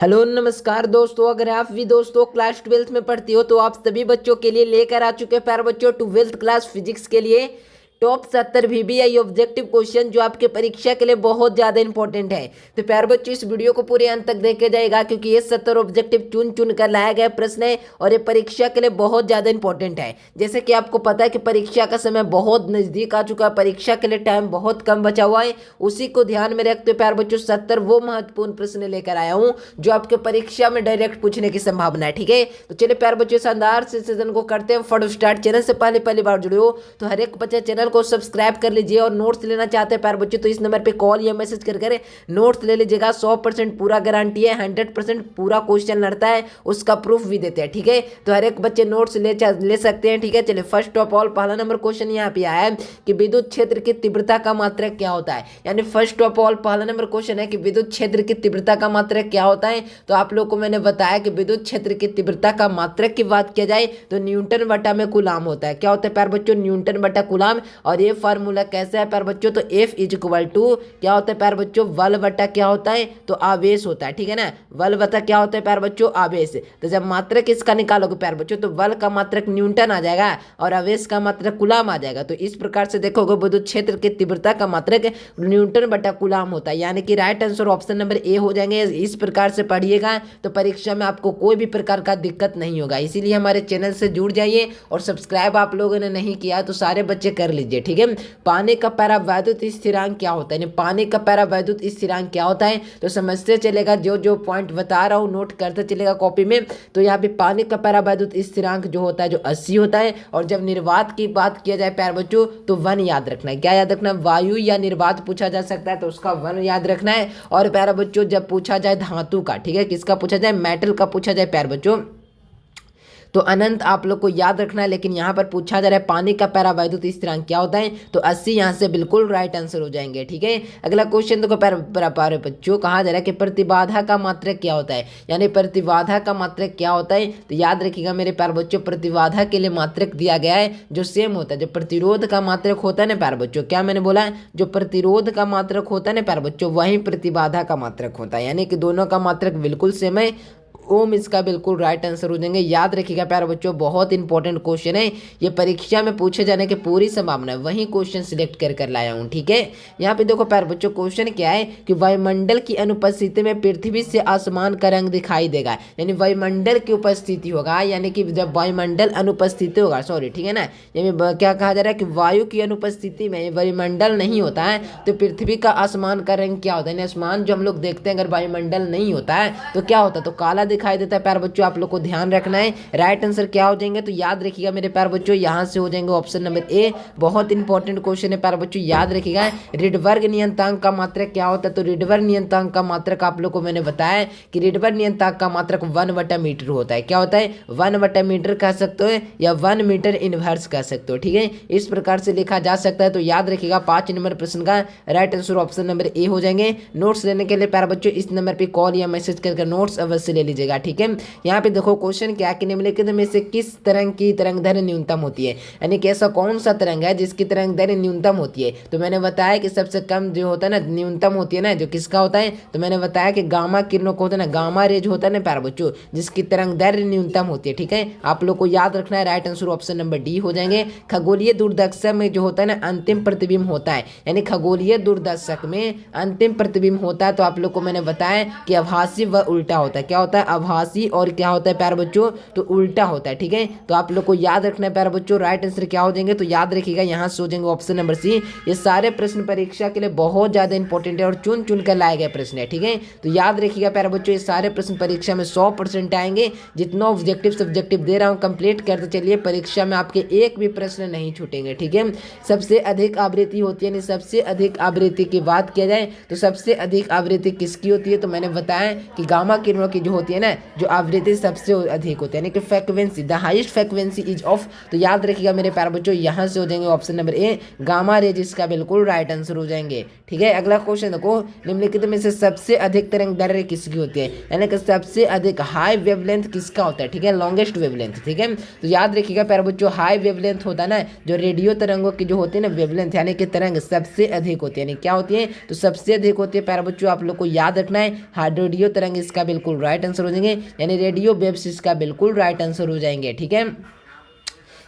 Hello नमस्कार दोस्तों, अगर आप भी दोस्तों क्लास 12th में पढ़ती हो तो आप सभी बच्चों के लिए लेकर आ चुके हैं प्यारे बच्चों 12th क्लास फिजिक्स के लिए टॉप 70 VBI ऑब्जेक्टिव क्वेश्चन जो आपके परीक्षा के लिए बहुत ज्यादा इंपॉर्टेंट है। तो प्यारे बच्चों इस वीडियो को पूरे अंत तक देखे जाएगा क्योंकि ये 70 ऑब्जेक्टिव चुन चुन कर लाया गया प्रश्न है और ये परीक्षा के लिए बहुत ज्यादा इंपॉर्टेंट है। जैसे कि आपको पता है कि परीक्षा का समय बहुत नजदीक आ चुका है, परीक्षा के लिए टाइम बहुत कम बचा हुआ है। उसी को ध्यान में रखते हुए प्यारे बच्चों 70 वो महत्वपूर्ण प्रश्न लेकर आया हूँ जो आपके परीक्षा में डायरेक्ट पूछने की संभावना है। ठीक है, तो चलिए प्यारे बच्चों शानदार से सेशन को करते हैं फटाफट स्टार्ट। चैनल से पहली बार जुड़े हो तो हर एक बच्चा चैनल को सब्सक्राइब कर लीजिए और नोट्स लेना चाहते हैं प्यारे बच्चों तो इस नंबर पे कॉल या मैसेज कर नोट्स ले लीजिएगा। 100% पूरा गारंटी है, 100% पूरा क्वेश्चन लड़ता है, उसका प्रूफ भी देते हैं। ठीक है, तो हर एक बच्चे नोट्स ले सकते हैं। ठीक है, चलिए फर्स्ट ऑफ ऑल पहला नंबर क्वेश्चन यहाँ पे आया है कि विद्युत क्षेत्र की तीव्रता का मात्रक क्या होता है। यानी फर्स्ट ऑफ ऑल पहला नंबर क्वेश्चन है कि विद्युत क्षेत्र की तीव्रता का मात्रक क्या होता है। तो आप लोग को मैंने बताया कि विद्युत क्षेत्र की तीव्रता का मात्रक की बात किया जाए तो न्यूटन बटा में कूलाम होता है। क्या होता है प्यारे बच्चों? न्यूटन बटा कूलाम। और ये फार्मूला कैसा है प्यारे बच्चों? तो F इज इक्वल टू क्या होता है प्यारे बच्चों? बल बटा क्या होता है? तो आवेश होता है। ठीक है ना, बल बटा क्या होता है प्यारे बच्चों? आवेश। तो जब मात्रक इसका निकालोगे प्यारे बच्चों तो बल का मात्रक न्यूटन आ जाएगा और आवेश का मात्रक कूलाम आ जाएगा। तो इस प्रकार से देखोगे विद्युत क्षेत्र की तीव्रता का मात्रक न्यूटन बटा कूलाम होता है, यानी कि right answer option number A हो जाएंगे। इस प्रकार से पढ़िएगा तो परीक्षा में आपको कोई भी प्रकार का दिक्कत नहीं होगा। इसीलिए हमारे चैनल से जुड़ जाइए और सब्सक्राइब आप लोगों ने नहीं किया तो सारे बच्चे कर लीजिए। ठीक है, पानी का परावैद्युत स्थिरांक क्या होता है? पानी का परावैद्युत स्थिरांक क्या होता है तो समझते चलेगा, जो जो पॉइंट बता रहा हूँ नोट करते चलेगा कॉपी में। तो यहाँ पे पानी का परावैद्युत स्थिरांक जो होता है जो 80 होता है। और जब निर्वात की बात किया जाए प्यारे बच्चों तो 1 याद रखना है। क्या याद रखना? वायु या निर्वात पूछा जा सकता है तो उसका 1 याद रखना है। और प्यारे बच्चों जब पूछा जाए धातु का, ठीक है, किसका पूछा जाए? मेटल का पूछा जाए प्यारे बच्चों तो अनंत आप लोग को याद रखना है। लेकिन यहाँ पर पूछा जा रहा है पानी का परावैद्युत स्थिरांक क्या होता है तो 80 यहाँ से बिल्कुल राइट आंसर हो जाएंगे। ठीक है, अगला क्वेश्चन देखो प्यारे बच्चों, कहा जा रहा है कि प्रतिबाधा का मात्रक क्या होता है। यानी प्रतिबाधा का मात्रक क्या होता है तो याद रखिएगा मेरे प्यारे बच्चों, प्रतिबाधा के लिए मात्रक दिया गया है जो सेम होता है। जो प्रतिरोध का मात्रक होता है ना प्यारे बच्चों, क्या मैंने बोला? जो प्रतिरोध का मात्रक होता है ना प्यारे बच्चों वही प्रतिबाधा का मात्रक होता है। यानी कि दोनों का मात्रक बिल्कुल सेम है। ओम इसका बिल्कुल राइट आंसर हो जाएंगे। याद रखिएगा प्यारे बच्चों, बहुत इंपॉर्टेंट क्वेश्चन है, ये परीक्षा में पूछे जाने की पूरी संभावना है, वही क्वेश्चन सिलेक्ट कर लाया हूँ। ठीक है, यहाँ पे देखो प्यारे बच्चों क्वेश्चन क्या है कि वायुमंडल की अनुपस्थिति में पृथ्वी से आसमान का रंग दिखाई देगा। यानी वायुमंडल की उपस्थिति होगा, यानी कि जब वायुमंडल अनुपस्थित होगा, सॉरी ठीक है ना, यानी क्या कहा जा रहा है कि वायु की अनुपस्थिति में वायुमंडल नहीं होता है तो पृथ्वी का आसमान का रंग क्या होता है? आसमान जो हम लोग देखते हैं अगर वायुमंडल नहीं होता है तो क्या होता है? तो काला दिखाई देता है प्यारे बच्चों। आप लोग को ध्यान रखना है राइट आंसर क्या हो जाएंगे तो याद रखिएगा मेरे प्यारे बच्चों, यहाँ से हो जाएंगे ऑप्शन नंबर ए। बहुत इंपॉर्टेंट क्वेश्चन है प्यारे बच्चों, याद रखिएगा। रिडबर्ग नियतांक का मात्रक क्या होता है तो रिडबर्ग नियतांक का मात्रक आप लोग को मैंने बताया कि रिडबर्ग नियतांक का मात्रक 1/मीटर होता है। क्या होता है? 1/मीटर कह सकते हो या 1 मीटर इनवर्स कह सकते हो। ठीक है, इस प्रकार से लिखा जा सकता है। तो याद रखिएगा 5 नंबर प्रश्न का right answer option number A हो जाएंगे। नोट्स लेने के लिए प्यारे बच्चों इस नंबर पर कॉल या मैसेज करके नोट्स अवश्य ले लीजिएगा। ठीक है, यहाँ पे देखो क्वेश्चन क्या कि निम्नलिखित में से किस तरंग की तरंग दैर्घ्य न्यूनतम होती है। यानी कि ऐसा कौन सा तरंग है जिसकी तरंग दैर्घ्य न्यूनतम होती है। तो मैंने बताया कि सबसे कम जो होता है ना न्यूनतम होती है ना, जो किसका होता है तो मैंने बताया कि गामा किरणों को होता है ना, गामा रेज होता है ना प्यारे बच्चों, जिसकी तरंग दैर्घ्य न्यूनतम होती है। ठीक है, आप लोग को याद रखना है right answer option number D हो जाएंगे। खगोलीय दूरदर्शक में जो होता है ना अंतिम प्रतिबिंब होता है, यानी खगोलीय दूरदर्शक में अंतिम प्रतिबिंब होता है। तो आप लोग को मैंने बताया कि आभासी व उल्टा होता है। क्या होता है? आभासी और क्या होता है प्यारे बच्चों तो उल्टा होता है। ठीक है, तो आप लोग को याद रखना है प्यारे बच्चों राइट आंसर क्या हो जाएंगे तो याद रखिएगा यहाँ से हो जाएंगे ऑप्शन नंबर सी। ये सारे प्रश्न परीक्षा के लिए बहुत ज्यादा इंपॉर्टेंट है और चुन चुन कर लाए गए प्रश्न है। ठीक है, तो याद रखिएगा प्यारे बच्चों ये सारे प्रश्न परीक्षा में 100% आएंगे। जितना ऑब्जेक्टिव सब्जेक्टिव दे रहा हूँ कंप्लीट करते चलिए, परीक्षा में आपके एक भी प्रश्न नहीं छूटेंगे। ठीक है, सबसे अधिक आवृत्ति होती है, सबसे अधिक आवृत्ति की बात किया जाए तो सबसे अधिक आवृत्ति किसकी होती है तो मैंने बताया कि गामा किरणों की जो होती है हैं ना, जो आवृत्ति सबसे अधिक होती है, यानी कि frequency, the highest frequency is of. तो याद रखिएगा मेरे प्यारे बच्चों, यहाँ से हो जाएंगे option number A gamma rays, इसका बिल्कुल राइट आंसर हो जाएंगे। ठीक है, अगला क्वेश्चन देखो, निम्नलिखित में से सबसे अधिक तरंग दैर्ध्य किसकी होती है, यानी कि सबसे अधिक हाई वेवलेंथ किसका होता है। ठीक है, लॉन्गेस्ट वेवलेंथ। ठीक है, तो याद रखिएगा प्यारे बच्चों, हाई वेवलेंथ होता है ना, जो रेडियो तरंगों की जो होती है ना वेवलेंथ, यानी कि तरंग सबसे अधिक होती है, यानी क्या होती है, तो सबसे अधिक होती है प्यारे बच्चों, आप लोग को याद रखना है। हाँ, रेडियो तरंग इसका बिल्कुल राइट आंसर हो जाएंगे, यानी रेडियो वेव्स इसका बिल्कुल राइट आंसर हो जाएंगे। ठीक है,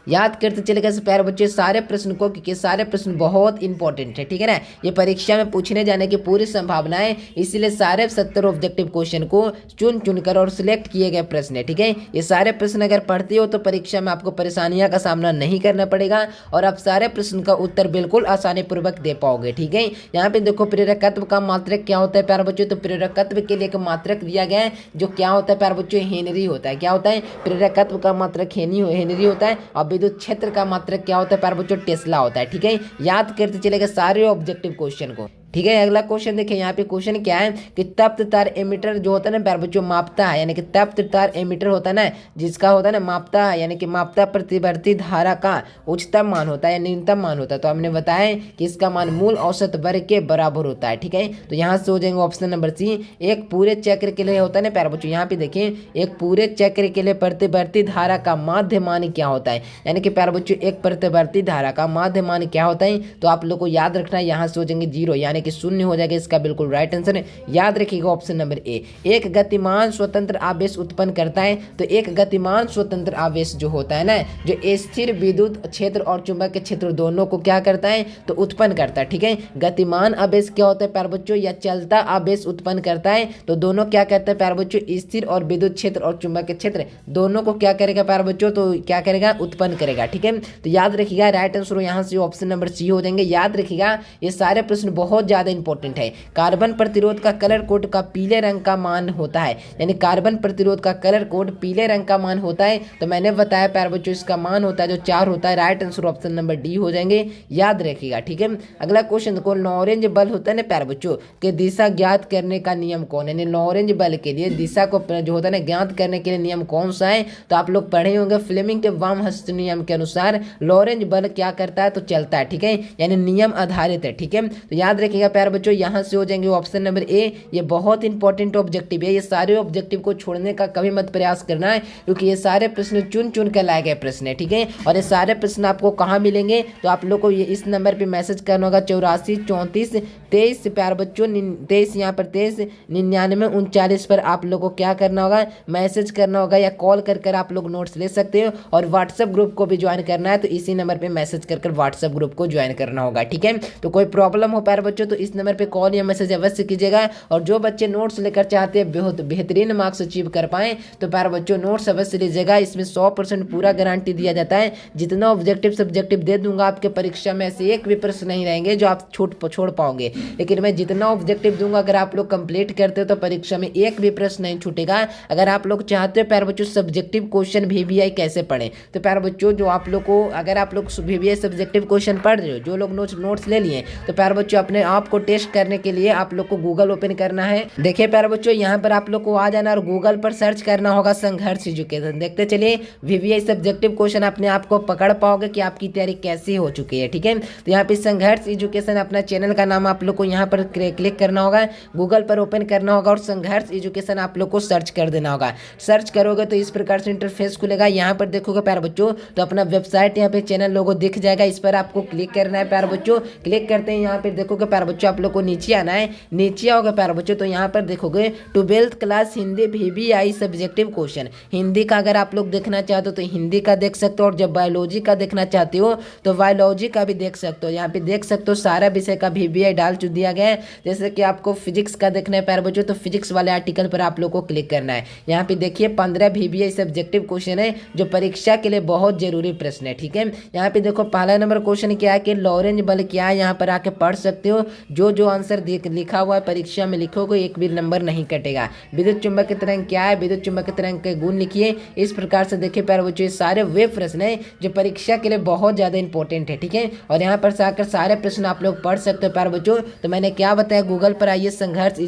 याद करते चलेगा प्यारे बच्चे सारे प्रश्न को, क्योंकि सारे प्रश्न बहुत इंपॉर्टेंट है। ठीक है ना, ये परीक्षा में पूछने जाने की पूरी संभावना है, इसीलिए सारे 70 ऑब्जेक्टिव क्वेश्चन को चुन चुनकर और सिलेक्ट किए गए प्रश्न है। ठीक है, ये सारे प्रश्न अगर पढ़ते हो तो परीक्षा में आपको परेशानियां का सामना नहीं करना पड़ेगा और आप सारे प्रश्न का उत्तर बिल्कुल आसानी पूर्वक दे पाओगे। ठीक है, यहाँ पे देखो प्रेरकत्व का मात्रक क्या होता है प्यारे बच्चों, तो प्रेरकत्व के लिए एक मात्रक दिया गया है, जो क्या होता है प्यारे बच्चों, हेनरी होता है। क्या होता है, प्रेरकत्व का मात्रक हेनरी होता है, और विद्युत क्षेत्र का मात्रक क्या होता है प्यारे बच्चों, टेस्ला होता है। ठीक है, याद करते चलेगा सारे ऑब्जेक्टिव क्वेश्चन को। ठीक है, अगला क्वेश्चन देखिए, यहाँ पे क्वेश्चन क्या है कि तप्त तार एमीटर जो होता है ना प्यारे बच्चों, मापता है, यानी कि तप्त तार एमीटर होता है ना, जिसका होता है ना मापता है, यानी कि मापता प्रतिवर्ती धारा का उच्चतम मान होता है या न्यूनतम मान होता है। तो हमने बताया कि इसका मान मूल औसत वर्ग के बराबर होता है। ठीक है, तो यहाँ से हो जाएंगे ऑप्शन नंबर सी। एक पूरे चक्र के लिए होता है ना प्यारे बच्चों, यहाँ पे देखिए एक पूरे चक्र के लिए प्रतिवर्ती धारा का माध्य मान क्या होता है, यानी कि प्यारे बच्चों एक प्रतिवर्ती धारा का माध्य मान क्या होता है, तो आप लोग को याद रखना है, यहाँ से हो जाएंगे 0, यानी कि शून्य हो जाएगा, इसका बिल्कुल राइट आंसर है। याद रखिएगा ऑप्शन नंबर ए। एक गतिमान स्वतंत्र आवेश उत्पन्न करता है, तो एक गतिमान स्वतंत्र आवेश जो होता है ना, जो स्थिर विद्युत क्षेत्र और चुंबकीय क्षेत्र दोनों को क्या करता है, तो उत्पन्न करता है। ठीक है, गतिमान आवेश क्या होता है प्यारे बच्चों, या चलता आवेश उत्पन्न करता है, तो दोनों क्या कहते हैं प्यारे बच्चों, स्थिर और विद्युत क्षेत्र और चुंबकीय क्षेत्र दोनों को क्या करेगा प्यारे बच्चों, तो क्या करेगा, उत्पन्न करेगा। ठीक है, तो याद रखिएगा राइट आंसर यहाँ से ऑप्शन नंबर सी हो जाएंगे। याद रखिएगा ये सारे प्रश्न बहुत ज्यादा इंपॉर्टेंट है। कार्बन प्रतिरोध का कलर कोड का पीले रंग का मान होता है, यानी कार्बन प्रतिरोध का कलर कोड पीले रंग का मान होता है, तो मैंने बताया प्यारे बच्चों इसका मान होता है जो 4 होता है। Right answer option number D हो जाएंगे, याद रखिएगा। ठीक है, अगला क्वेश्चन देखो, लॉरेंज बल होता है ना प्यारे बच्चों के दिशा ज्ञात करने का नियम कौन है, यानी लॉरेंज बल के लिए दिशा को जो होता है ना ज्ञात करने के लिए नियम कौन सा है, तो आप लोग पढ़े होंगे फ्लेमिंग के वाम हस्त नियम के अनुसार लॉरेंज बल क्या करता है, तो चलता है। ठीक है, यानी नियम आधारित है। ठीक है, तो याद रखिएगा प्यारे बच्चों यहाँ से हो जाएंगे ऑप्शन नंबर ए। ये बहुत इंपॉर्टेंट ऑब्जेक्टिव है, ये सारे ऑब्जेक्टिव को छोड़ने का कभी मत प्रयास करना है, क्योंकि ये सारे प्रश्न चुन चुन कर लाए गए प्रश्न है। ठीक है, और ये सारे प्रश्न आपको कहाँ मिलेंगे, तो आप लोग को ये इस नंबर पे मैसेज करना होगा 84 34 23 प्यारे बच्चों 23, यहाँ पर 23 99 39 पर आप लोग को क्या करना होगा, मैसेज करना होगा, या कॉल कर आप लोग नोट्स ले सकते हो। और व्हाट्सएप ग्रुप को भी ज्वाइन करना है, तो इसी नंबर पे मैसेज कर व्हाट्सएप ग्रुप को ज्वाइन करना होगा। ठीक है, तो कोई प्रॉब्लम हो प्यारे बच्चों तो इस नंबर पे कॉल या मैसेज अवश्य कीजिएगा। और जो बच्चे नोट्स लेकर चाहते हैं बहुत बेहतरीन मार्क्स अचीव कर पाएं, तो प्यारे बच्चों नोट्स अवश्य लीजिएगा। इसमें 100% पूरा गारंटी दिया जाता है। जितना ऑब्जेक्टिव सब्जेक्टिव दे दूंगा आपके परीक्षा में ऐसे एक भी प्रश्न नहीं रहेंगे जो आप छोड़ पाओगे, लेकिन मैं जितना ऑब्जेक्टिव दूंगा अगर आप लोग कंप्लीट करते हो तो परीक्षा में एक भी प्रश्न नहीं छूटेगा। अगर आप लोग चाहते हो प्यारे बच्चों सब्जेक्टिव क्वेश्चन VVI कैसे पढ़ें, तो प्यारे बच्चों जो आप लोग को अगर आप लोग VVI सब्जेक्टिव क्वेश्चन पढ़ रहे हो, जो लोग नोट्स ले लिए, तो प्यारे बच्चों अपने आप को टेस्ट करने के लिए आप लोग को गूगल ओपन करना है। देखिए प्यारे बच्चों यहाँ पर आप लोग को आ जाना और गूगल पर सर्च करना होगा संघर्ष एजुकेशन। देखते चलिए VVI सब्जेक्टिव क्वेश्चन अपने आप को पकड़ पाओगे कि आपकी तैयारी कैसी हो चुकी है। ठीक है, तो यहाँ पे संघर्ष एजुकेशन अपना चैनल का नाम आप लोग को यहाँ पर क्लिक करना होगा, गूगल पर ओपन करना होगा और संघर्ष एजुकेशन आप लोग को सर्च कर देना होगा। सर्च करोगे तो इस प्रकार से इंटरफेस खुलेगा। यहाँ पर देखोगे प्यारे बच्चों तो अपना वेबसाइट यहाँ पे चैनल लोगो दिख जाएगा, इस पर आपको क्लिक करना है प्यारे बच्चों। क्लिक करते हैं यहाँ पे देखोगे प्यारे बच्चों आप लोग को नीचे आना है। नीचे आओगे प्यारे बच्चों तो यहाँ पर देखोगे 12th class Hindi VVI subjective question. Hindi का अगर आप लोग देखना चाहते हो तो हिंदी का देख सकते हो, और जब बायोलॉजी का देखना चाहते हो तो बायोलॉजी का भी देख सकते हो। यहाँ पे देख सकते हो सारा विषय का VVI डाल दिया गया है। जैसे कि आपको फिजिक्स का देखना है प्यारे बच्चों तो फिजिक्स वाले आर्टिकल पर आप लोग को क्लिक करना है। यहाँ पे देखिए 15 VVI सब्जेक्टिव क्वेश्चन है जो परीक्षा के लिए बहुत जरूरी प्रश्न है। ठीक है, यहाँ पे देखो पहला नंबर क्वेश्चन क्या है कि लॉरेंज बल क्या है, यहाँ पर आके पढ़ सकते हो। जो जो आंसर लिखा हुआ है परीक्षा में लिखोगे एक भी नंबर नहीं कटेगा। विद्युत चुंबक की तरंग क्या है, विद्युत चुंबक की तरंग के गुण लिखिए। इस प्रकार से देखिए प्यारे बच्चों, सारे वे प्रश्न है जो परीक्षा के लिए बहुत ज़्यादा इंपॉर्टेंट है, ठीक है। और यहाँ पर से आकर सारे प्रश्न आप लोग पढ़ सकते हो प्यारे बच्चों। तो मैंने क्या बताया, गूगल पर आइए संघर्ष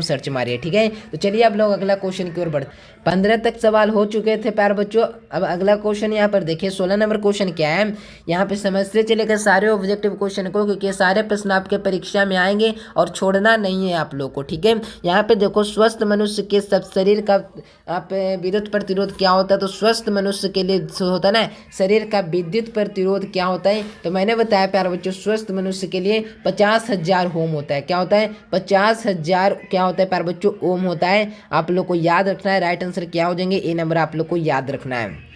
सर्च मारिए, ठीक है। तो चलिए आप लोग अगला क्वेश्चन की ओर बढ़ते। 15 तक सवाल हो चुके थे प्यारे बच्चों। अब अगला क्वेश्चन यहाँ पर देखिए 16 नंबर क्वेश्चन क्या है। यहाँ पे समझते चलेगा सारे ऑब्जेक्टिव क्वेश्चन को, क्योंकि सारे प्रश्न आपके परीक्षा में आएंगे और छोड़ना नहीं है आप लोग को, ठीक है। यहाँ पे देखो स्वस्थ मनुष्य के सब शरीर का आप विद्युत प्रतिरोध क्या होता है, तो स्वस्थ मनुष्य के लिए होता है ना शरीर का विद्युत प्रतिरोध क्या होता है। तो मैंने बताया प्यारे बच्चों स्वस्थ मनुष्य के लिए 50,000 ओम होता है। क्या होता है, 50,000 क्या होता है प्यारे बच्चों, ओम होता है। आप लोग को याद रखना है। राइट आंसर क्या हो जाएंगे, ए नंबर आप लोग को याद रखना है।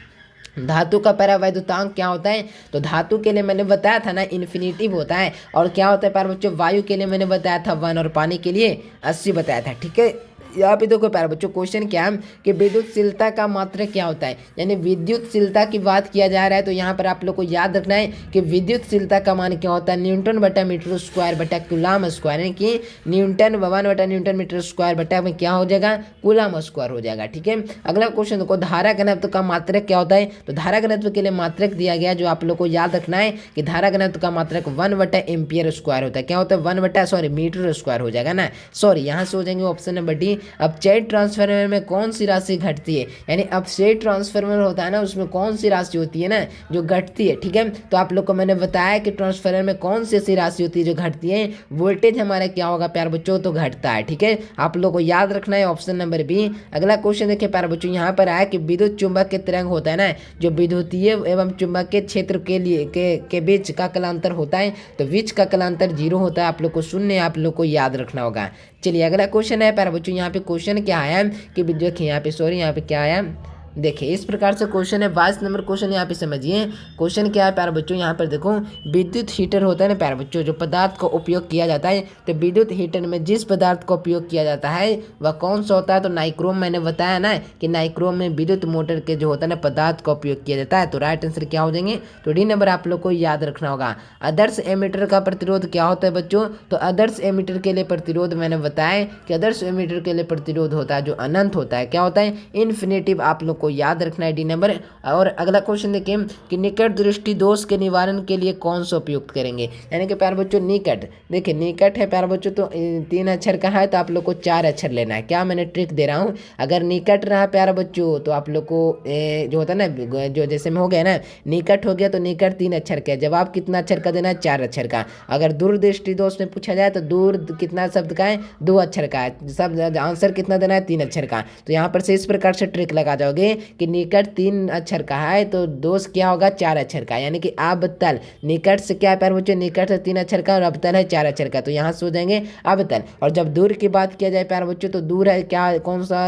धातु का परावैद्युतांक क्या होता है, तो धातु के लिए मैंने बताया था ना इन्फिनिटिव होता है। और क्या होता है प्यारे बच्चों, वायु के लिए मैंने बताया था 1 और पानी के लिए 80 बताया था, ठीक है। यहाँ पे देखो प्यारे बच्चों क्वेश्चन क्या है कि विद्युतशीलता का मात्रक क्या होता है, यानी विद्युतशीलता की बात किया जा रहा है। तो यहाँ पर आप लोग को याद रखना है कि विद्युतशीलता का मान क्या होता है, न्यूटन बटा मीटर स्क्वायर बटा कूलाम स्क्वायर, यानी कि न्यूटन 1 बटा न्यूटन मीटर स्क्वायर बटा में क्या हो जाएगा, कूलाम स्क्वायर हो जाएगा, ठीक है। अगला क्वेश्चन देखो धारा घनत्व का मात्रक क्या होता है। तो धारा घनत्व के लिए मात्रक दिया गया जो आप लोग को याद रखना है कि धारा घनत्व का मात्रक 1 बटा एम्पियर स्क्वायर होता है। क्या होता है, 1 बटा मीटर स्क्वायर हो जाएगा ना, सॉरी यहाँ से हो जाएंगे ऑप्शन नंबर डी। अब चेट ट्रांसफार्मर में कौन सी राशि घटती है, यानी अब चेट ट्रांसफार्मर होता है ना उसमें कौन सी राशि होती है ना जो घटती है, ठीक है। तो आप लोग को मैंने बताया कि ट्रांसफार्मर में कौन सी ऐसी राशि होती है जो घटती है, वोल्टेज हमारा क्या होगा प्यारे बच्चों, तो घटता है, ठीक है। आप लोग को याद रखना है ऑप्शन नंबर बी। अगला क्वेश्चन देखिए प्यारे बच्चों, यहाँ पर आया कि विद्युत चुंबक के तरंग होता है ना जो विद्युतीय एवं चुंबकीय क्षेत्र के लिए के बीच का कलांतर होता है, तो बीच का कलांतर 0 होता है। आप लोग को शून्य आप लोग को याद रखना होगा। चलिए अगला क्वेश्चन है प्यारे बच्चों, यहाँ पे क्वेश्चन क्या आया कि देखिए यहाँ पे सॉरी यहाँ पे क्या आया, देखिए इस प्रकार से क्वेश्चन है। 22 नंबर क्वेश्चन यहाँ पे समझिए। क्वेश्चन क्या है प्यारे बच्चों, यहाँ पर देखो विद्युत हीटर होता है ना प्यारे बच्चों जो पदार्थ का उपयोग किया जाता है। तो विद्युत हीटर में जिस पदार्थ का उपयोग किया जाता है वह कौन सा होता है, तो नाइक्रोम। मैंने बताया ना कि नाइक्रोम में विद्युत मोटर के जो होता है ना पदार्थ का उपयोग किया जाता है। तो राइट आंसर क्या हो जाएंगे, तो डी नंबर आप लोग को याद रखना होगा। आदर्श एमीटर का प्रतिरोध क्या होता है बच्चों, तो आदर्श एमीटर के लिए प्रतिरोध मैंने बताया कि आदर्श एमीटर के लिए प्रतिरोध होता है जो अनंत होता है। क्या होता है, इन्फिनिटिव। आप लोग को याद रखना है डी नंबर। और अगला क्वेश्चन देखिए कि निकट दृष्टि दोष के निवारण के लिए कौन सा उपयुक्त करेंगे, यानी कि प्यारे बच्चों निकट, देखिए निकट है प्यारे बच्चों तो 3 अक्षर का है तो आप लोग को 4 अक्षर लेना है। क्या मैंने ट्रिक दे रहा हूँ, अगर निकट रहा प्यारे बच्चों तो आप लोग को जो होता है ना जो जैसे में हो गया ना निकट हो गया तो निकट 3 अक्षर का, जवाब कितना अक्षर का देना है, 4 अक्षर का। अगर दूर दृष्टि दोष में पूछा जाए तो दूर कितना शब्द का है, 2 अक्षर का है। सब आंसर कितना देना है, 3 अक्षर का। तो यहाँ पर से इस प्रकार से ट्रिक लगा जाओगे कि निकट 3 अक्षर का है तो दोष क्या होगा, 4 अक्षर का, यानी कि अबतल। निकट से क्या है प्यारे बच्चों, निकट से 3 अक्षर का और अबतल है 4 अक्षर का, तो यहाँ से हो जाएंगे अबतल। और जब दूर की बात किया जाए प्यारे बच्चों तो दूर है क्या, कौन सा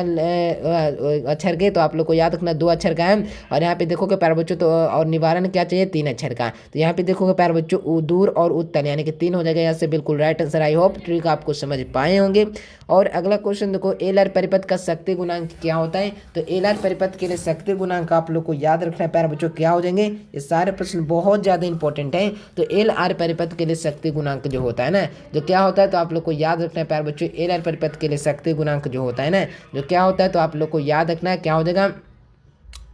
अक्षर के, तो आप लोग को याद रखना 2 अक्षर का है। और यहाँ पे देखोगे प्यारे बच्चों तो और निवारण क्या चाहिए, 3 अक्षर का। तो यहाँ पे देखोगे प्यारे बच्चों दूर और उत्तल यानी कि 3 हो जाएगा। यहाँ से बिल्कुल right answer. I hope trick आपको समझ पाए होंगे। और अगला क्वेश्चन देखो एलआर परिपथ का शक्ति गुणांक क्या होता है, तो एलआर परिपथ के लिए शक्ति गुणांक आप लोग को याद रखना है प्यारे बच्चों। क्या हो जाएंगे, ये सारे प्रश्न बहुत ज़्यादा इंपॉर्टेंट है। तो एलआर परिपथ के लिए शक्ति गुणांक जो होता है ना जो क्या होता है, तो आप लोग को याद रखना है प्यारे बच्चों। एलआर परिपथ के लिए शक्ति गुणांक जो होता है ना जो क्या होता है, तो आप लोग को याद रखना है क्या हो जाएगा,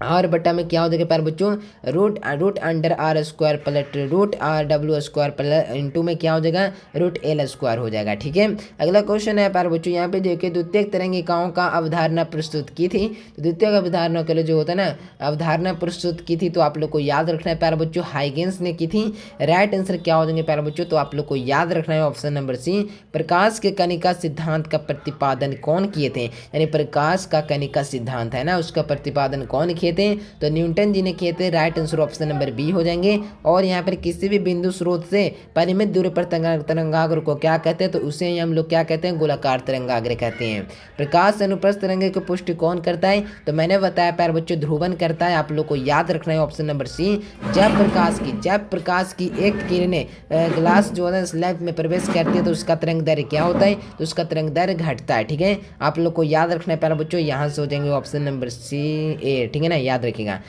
आर बटा में क्या हो जाएगा प्यारे बच्चों, root under R square plus root R W square plus into में क्या हो जाएगा, रूट एल स्क्वायर हो जाएगा, ठीक है। अगला क्वेश्चन है प्यारे बच्चों, यहाँ पे देखिए द्वितीयक तरंगिकाओं का अवधारणा प्रस्तुत की थी। तो द्वितीयक अवधारणा के लिए जो होता है ना अवधारणा प्रस्तुत की थी, तो आप लोग को याद रखना है प्यारे बच्चों हाइगेंस ने की थी। राइट आंसर क्या हो जाएंगे प्यारे बच्चों, तो आप लोग को याद रखना है ऑप्शन नंबर सी। प्रकाश के कणिका सिद्धांत का प्रतिपादन कौन किए थे, यानी प्रकाश का कणिका सिद्धांत है ना उसका प्रतिपादन कौन किए थे, तो न्यूटन जी ने किए थे। Right answer option number B हो जाएंगे। और यहाँ पर किसी भी बिंदु स्रोत से परिमित दूरी पर तरंगाग्र को क्या कहते हैं, तो उसे ही हम लोग क्या कहते हैं, गोलाकार तरंगाग्र कहते हैं। प्रकाश अनुप्रस्थ तरंगे की पुष्टि कौन करता है, तो मैंने बताया प्यारे बच्चों ध्रुवन करता है। आप लोग को याद रखना है ऑप्शन नंबर सी। जब प्रकाश की एक किरणें ग्लास जो है स्लैब में प्रवेश करती है तो उसका तरंग दैर्घ्य क्या होता है, तो उसका तरंग दैर्घ्य घटता है, ठीक है। आप लोग को याद रखना है प्यारे बच्चों। यहाँ से हो जाएंगे ऑप्शन नंबर सी ए, ठीक है ना। याद रखिएगा।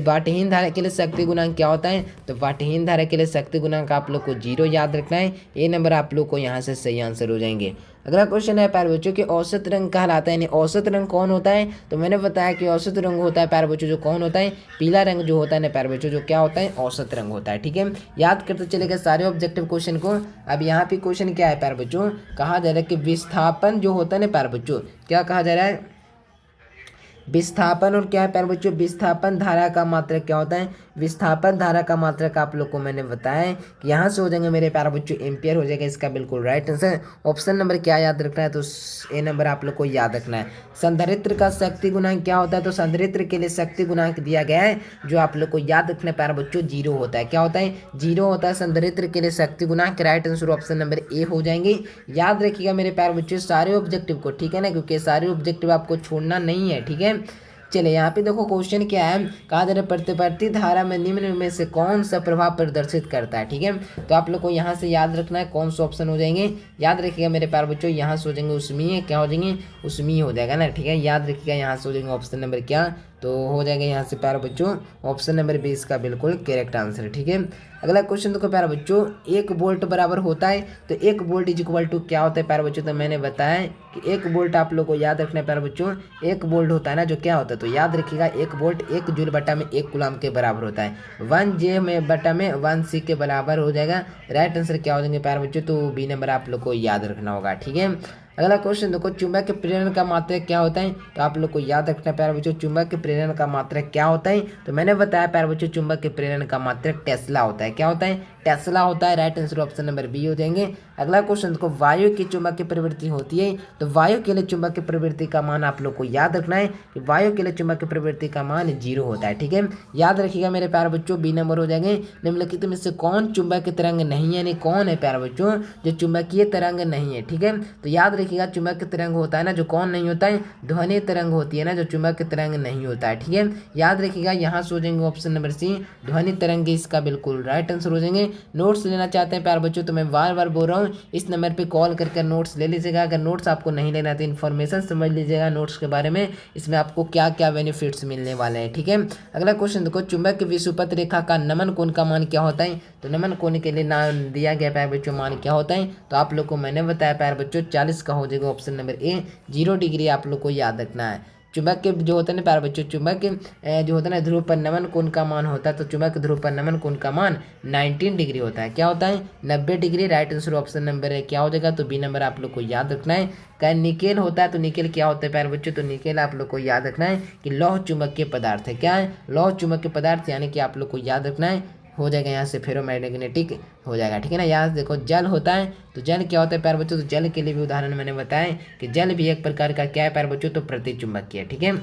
बाटहीन धारा के लिए शक्ति गुणांक क्या होता है, तो बाटहीन धारा के लिए शक्ति गुणांक आप लोग को 0 याद रखना है। ए नंबर आप लोग को यहाँ से सही आंसर हो जाएंगे। अगला क्वेश्चन है प्यारे बच्चों कि औसत रंग कहलाता है, यानी औसत रंग कौन होता है, तो मैंने बताया कि औसत रंग होता है प्यारे बच्चों जो कौन होता है, पीला रंग जो होता है ना प्यारे बच्चों, जो क्या होता है, औसत रंग होता है। ठीक है, याद करते चलेगा सारे ऑब्जेक्टिव क्वेश्चन को। अब यहाँ पे क्वेश्चन क्या है प्यारे बच्चों, कहा जा रहा है कि विस्थापन जो होता है ना प्यारे बच्चों, क्या कहा जा रहा है, विस्थापन और क्या है प्यारे बच्चों, विस्थापन धारा का मात्रक क्या होता है, विस्थापन धारा का मात्रक आप लोग को मैंने बताया कि यहाँ से हो जाएंगे मेरे प्यारे बच्चों एम्पियर हो जाएगा इसका बिल्कुल राइट आंसर। ऑप्शन नंबर क्या याद रखना है, तो ए नंबर आप लोग को याद रखना है। संधारित्र का शक्ति गुणांक क्या होता है, तो संधारित्र के लिए शक्ति गुणांक दिया गया है जो आप लोग को याद रखना है प्यारे बच्चों 0 होता है। क्या होता है, 0 होता है संधारित्र के लिए शक्ति गुणांक। Right answer option number A हो जाएंगे। याद रखिएगा मेरे प्यारे बच्चों सारे ऑब्जेक्टिव को, ठीक है ना, क्योंकि सारे ऑब्जेक्टिव आपको छोड़ना नहीं है। ठीक है, चलिए यहाँ पे देखो क्वेश्चन क्या है, कहा जा रहा है प्रतिवर्ती धारा में निम्न में से कौन सा प्रभाव प्रदर्शित करता है। ठीक है, तो आप लोग को यहाँ से याद रखना है कौन सा ऑप्शन हो जाएंगे, याद रखिएगा मेरे प्यारे बच्चों, यहाँ से हो जाएंगे उसमें क्या हो जाएंगे, उसमें हो जाएगा ना। ठीक है, याद रखिएगा यहाँ से हो जाएंगे ऑप्शन नंबर क्या, तो हो जाएगा यहाँ से प्यारे बच्चों ऑप्शन नंबर 20 का बिल्कुल करेक्ट आंसर। ठीक है, अगला क्वेश्चन देखो प्यारे बच्चों, 1 वोल्ट बराबर होता है, तो 1 वोल्ट इज इक्वल टू क्या होता है प्यारे बच्चों, तो मैंने बताया कि 1 वोल्ट आप लोग को याद रखना है प्यारे बच्चों, 1 वोल्ट होता है ना जो क्या होता है, तो याद रखिएगा 1 वोल्ट 1 जूल बटा में 1 कूलम के बराबर होता है, 1 जे में बटा में 1 सी के बराबर हो जाएगा। राइट आंसर क्या हो जाएंगे प्यारे बच्चों, तो बी नंबर आप लोग को याद रखना होगा। ठीक है, अगला क्वेश्चन देखो, चुंबक के प्रेरण का मात्रक क्या होता है, तो आप लोग को याद रखना है प्यारे बच्चों चुंबक के प्रेरण का मात्रक क्या होता है, तो मैंने बताया प्यारे बच्चों चुंबक के प्रेरण का मात्रक टेस्ला होता है। क्या होता है, टेस्ला होता है। Right answer option number B हो जाएंगे। अगला क्वेश्चन देखो, वायु की चुंबक की प्रवृत्ति होती है, तो वायु के लिए चुंबक की प्रवृत्ति का मान आप लोग को याद रखना है कि वायु के लिए चुंबक की प्रवृत्ति का मान 0 होता है। ठीक है, याद रखिएगा मेरे प्यारे बच्चों बी नंबर हो जाएंगे। निम्नलिखित में से कौन चुंबक तरंग नहीं है, यानी कौन है प्यारे बच्चों जो चुंबकीय तरंग नहीं है। ठीक है, तो याद रखिएगा चुंबक तरंग होता है ना जो कौन नहीं होता है, ध्वनि तरंग होती है ना जो चुंबक तरंग नहीं होता है। ठीक है, याद रखिएगा यहाँ से हो जाएंगे ऑप्शन नंबर सी ध्वनि तरंग इसका बिल्कुल राइट आंसर हो जाएंगे। नोट्स लेना चाहते हैं प्यारे बच्चों तो मैं बार बार बोल रहा हूँ इस नंबर पे कॉल करके नोट्स ले लीजिएगा। अगर नोट्स आपको नहीं लेना तो इन्फॉर्मेशन समझ लीजिएगा नोट्स के बारे में, इसमें आपको क्या क्या बेनिफिट्स मिलने वाले हैं। ठीक है, अगला क्वेश्चन देखो, चुंबक की विषुवत रेखा का नमन कोण का मान क्या होता है, तो नमन कोण के लिए नाम दिया गया प्यारे बच्चों मान क्या होता है, तो आप लोग को मैंने बताया प्यारे बच्चों 40 का हो जाएगा ऑप्शन नंबर ए 0 डिग्री आप लोग को याद रखना है। चुंबक के जो होता है ना प्यारे बच्चों चुंबक जो होता है ना ध्रुव पर नमन कोण का मान होता है, तो चुंबक ध्रुव पर नमन कोण का मान 19 डिग्री होता है। क्या होता है 90 degree. Right answer option number है क्या हो जाएगा, तो बी नंबर आप लोग को याद रखना है। क्या निकेल होता है, तो निकेल क्या होता है प्यारे बच्चों, तो निकेल आप लोग को याद रखना है कि लौह चुंबकीय पदार्थ है। क्या है लौह चुंबकीय पदार्थ, यानी कि आप लोग को याद रखना है हो जाएगा यहाँ से फेरोमैग्नेटिक हो जाएगा। ठीक है ना, यहाँ से देखो जल होता है, तो जल क्या होता है प्यारे बच्चों, तो जल के लिए भी उदाहरण मैंने बताया कि जल भी एक प्रकार का क्या है प्यारे बच्चों, तो प्रतिचुंबकीय। ठीक है,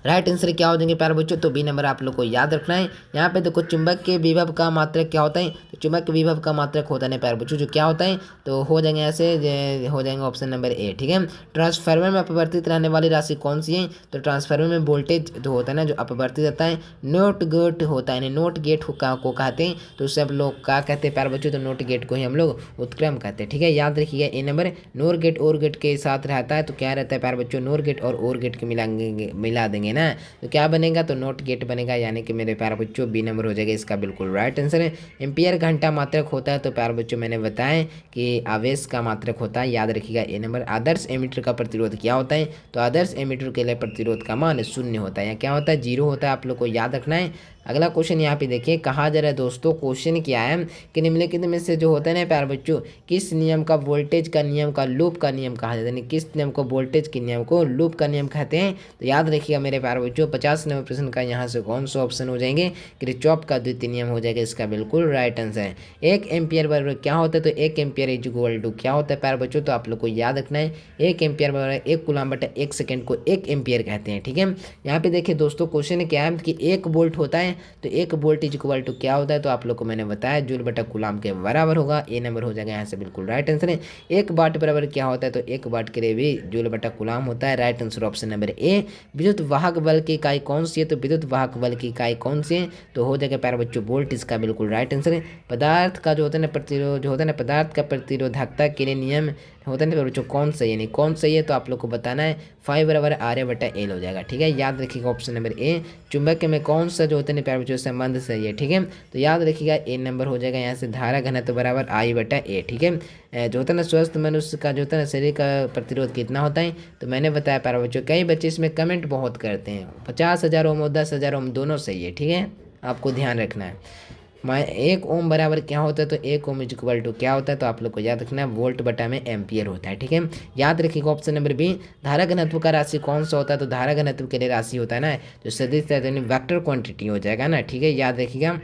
राइट आंसर क्या हो जाएंगे प्यारे बच्चों, तो बी नंबर आप लोग को याद रखना है। यहाँ पे देखो चुंबक के विभव का मात्रक क्या होता है, तो चुंबक के विभव का मात्रक होता है प्यारे बच्चों जो क्या होता है, तो हो जाएंगे ऐसे हो जाएंगे ऑप्शन नंबर ए। ठीक है, ट्रांसफार्मर में अपवर्तित रहने वाली राशि कौन सी है, तो ट्रांसफार्मर में वोल्टेज जो होता है ना जो अपवर्तित रहता है नोट गेट होता है, नोट गेट को कहते हैं, तो उससे हम लोग क्या कहते हैं प्यारे बच्चों, तो नोट गेट को ही हम लोग उत्क्रम कहते हैं। ठीक है, याद रखिएगा ए नंबर नोर गेट और गेट के साथ रहता है, तो क्या रहता है प्यारे बच्चों नोर गेट और गेट के मिला देंगे ना, तो क्या बनेगा, तो नोट गेट बनेगा, यानी कि मेरे प्यारे बच्चों बी नंबर हो जाएगा इसका बिल्कुल राइट आंसर है। एम्पियर घंटा मात्रक होता है, तो प्यारे बच्चों मैंने बताया कि आवेश का मात्रक होता है, याद रखिएगा ए नंबर। आदर्श एमीटर का प्रतिरोध क्या होता है, तो आदर्श एमीटर के लिए प्रतिरोध का मान 0 होता है, या क्या होता है 0 होता है, आप लोग को याद रखना है। अगला क्वेश्चन यहाँ पे देखिए, कहा जा रहा है दोस्तों क्वेश्चन क्या है कि निम्नलिखित में से जो होता है ना प्यारे बच्चों किस नियम का वोल्टेज का नियम का लूप का नियम कहा जाता है, किस नियम को वोल्टेज के नियम को लूप का नियम कहते हैं, तो याद रखिएगा मेरे प्यारे बच्चों 50 नंबर प्रश्न का यहाँ से कौन सा ऑप्शन हो जाएंगे, किरचॉफ का द्वितीय नियम हो जाएगा इसका बिल्कुल राइट आंसर है। 1 एम्पियर बराबर क्या होता है, तो 1 एम्पियर इज इक्वल टू क्या होता है प्यारे बच्चों, तो आप लोग को याद रखना है 1 एम्पियर बराबर 1 कूलम बटा 1 सेकंड को 1 एम्पियर कहते हैं। ठीक है, यहाँ पे देखिए दोस्तों क्वेश्चन क्या है कि 1 वोल्ट होता है, तो 1 वोल्ट इज इक्वल टू क्या होता है, तो आप लोग को मैंने बताया जूल बटा कूलम के बराबर होगा, ए नंबर हो जाएगा यहाँ से बिल्कुल राइट आंसर है। 1 वाट बराबर क्या होता है, तो 1 वाट के लिए भी जूल बटा कूलम होता है, right answer option number A. विद्युत वाहक बल की इकाई कौन सी है, तो विद्युत वाहक बल की इकाई कौन सी है, तो हो जाएगा प्यारे बच्चों वोल्ट इसका बिल्कुल राइट आंसर है। पदार्थ का जो होता है ना प्रतिरोध जो होता है ना पदार्थ का प्रतिरोधकता के लिए नियम होता नहीं बच्चों कौन सही है, नहीं कौन सही है तो आप लोग को बताना है। 5 बराबर RA/L हो जाएगा। ठीक है, याद रखिएगा ऑप्शन नंबर ए चुंबक में कौन सा जो होता है प्यारे बच्चों संबंध सही है। ठीक है, तो याद रखिएगा ए नंबर हो जाएगा यहाँ से धारा घनत्व बराबर I/A। ठीक है, जो होता है ना स्वस्थ मनुष्य का जो होता है ना शरीर का प्रतिरोध कितना होता है, तो मैंने बताया प्यारे बच्चों। कई बच्चे इसमें कमेंट बहुत करते हैं 50,000 ओम और 10,000 ओम दोनों सही है। ठीक है, आपको ध्यान रखना है। 1 ओम बराबर क्या होता है, तो 1 ओम इज इक्वल टू क्या होता है, तो आप लोग को याद रखना है वोल्ट बटा में एम्पियर होता है। ठीक है, याद रखिएगा ऑप्शन नंबर बी धारा घनत्व का राशि कौन सा होता है, तो धारा घनत्व के लिए राशि होता है ना जो सदिश वेक्टर क्वांटिटी हो जाएगा ना। ठीक है, याद रखिएगा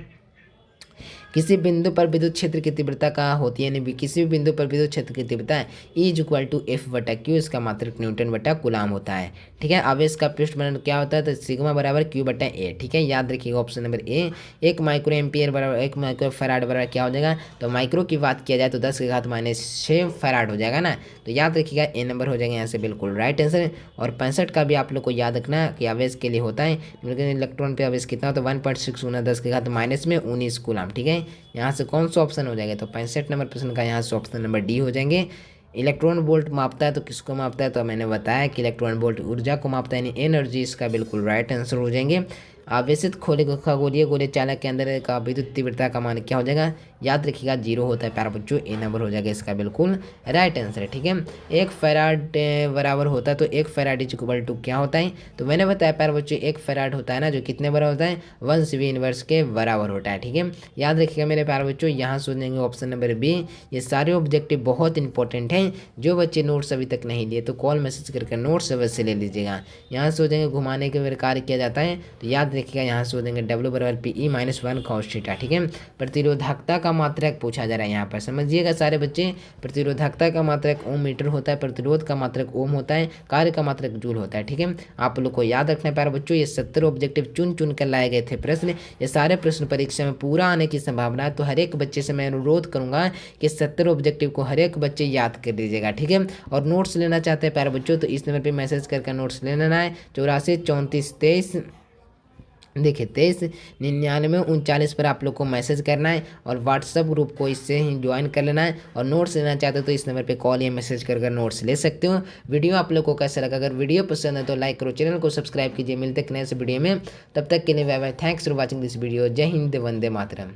किसी बिंदु पर विद्युत क्षेत्र की तीव्रता का होती है, यानी किसी भी बिंदु पर विद्युत क्षेत्र की तीव्रता E=F/Q, इसका मात्रक न्यूटन बटा कूलाम होता है। ठीक है, आवेश का पृष्ठबल क्या होता है, तो सिग्मा बराबर Q/A। ठीक है, याद रखिएगा option number A 1 micro ampere बराबर 1 माइक्रो फैराड बराबर क्या हो जाएगा, तो माइक्रो की बात किया जाए तो 10⁻⁶ फैराड हो जाएगा ना। तो याद रखिएगा ए नंबर हो जाएगा यहाँ से बिल्कुल राइट आंसर। और 65 का भी आप लोग को याद रखना कि आवेश के लिए होता है इलेक्ट्रॉन पे आवेश कितना, तो 1.6 × 10⁻⁻19 कूलाम। ठीक है, यहाँ से कौन सा ऑप्शन हो जाएगा, तो 65 नंबर प्रश्न का यहाँ से ऑप्शन नंबर डी हो जाएंगे। इलेक्ट्रॉन वोल्ट मापता है तो किसको मापता है, तो मैंने बताया कि इलेक्ट्रॉन वोल्ट ऊर्जा को मापता है, यानी एनर्जी, इसका बिल्कुल राइट आंसर हो जाएंगे। आवेशित खगोलीय गोले चालक के अंदर का विद्युत तीव्रता का मान क्या हो जाएगा, याद रखिएगा 0 होता है प्यारे बच्चों, ए नंबर हो जाएगा इसका बिल्कुल राइट आंसर है। ठीक है, 1 फैराड बराबर होता है, तो 1 फैराड इक्वल टू क्या होता है, तो मैंने बताया प्यारे बच्चों 1 फैराड होता है ना जो कितने बराबर होता है, 1 CV−1 के बराबर होता है। ठीक है, याद रखिएगा मेरे प्यारे बच्चों, यहाँ सोच देंगे ऑप्शन नंबर बी। ये सारे ऑब्जेक्टिव बहुत इंपॉर्टेंट हैं, जो बच्चे नोट्स अभी तक नहीं लिए तो कॉल मैसेज करके नोट्स अवश्य ले लीजिएगा। यहाँ से हो जाएंगे घुमाने के कार्य किया जाता है, तो याद रखिएगा यहाँ से हो जाएंगे W बराबर PE-1 cos थीटा। ठीक है, प्रतिरोधकता का मात्रक पूछा जा रहा है यहाँ पर, समझिएगा सारे बच्चे। प्रतिरोधकता का मात्रक ओम मीटर होता है, प्रतिरोध का मात्रक ओम होता है, कार्य का मात्रक जूल होता है। ठीक है, आप लोग को याद रखना है प्यारे बच्चों, ये 70 ऑब्जेक्टिव चुन चुन कर लाए गए थे प्रश्न। ये सारे प्रश्न परीक्षा में पूरा आने की संभावना है, तो हर एक बच्चे से मैं अनुरोध करूंगा कि 70 ऑब्जेक्टिव को हर एक बच्चे याद कर लीजिएगा। ठीक है, और नोट्स लेना चाहते हैं प्यारे बच्चों तो इस नंबर पर मैसेज करके नोट्स ले लेना है 84 34 23 देखिए 23 99 39 पर आप लोग को मैसेज करना है, और व्हाट्सअप ग्रुप को इससे ही ज्वाइन कर लेना है। और नोट्स लेना चाहते हो तो इस नंबर पे कॉल या मैसेज कर नोट्स ले सकते हो। वीडियो आप लोग को कैसा लगा, अगर वीडियो पसंद है तो लाइक करो, चैनल को सब्सक्राइब कीजिए। मिलते हैं नेक्स्ट वीडियो में, तब तक के लिए bye bye, thanks for watching this video. जय हिंद, वंदे मातरम।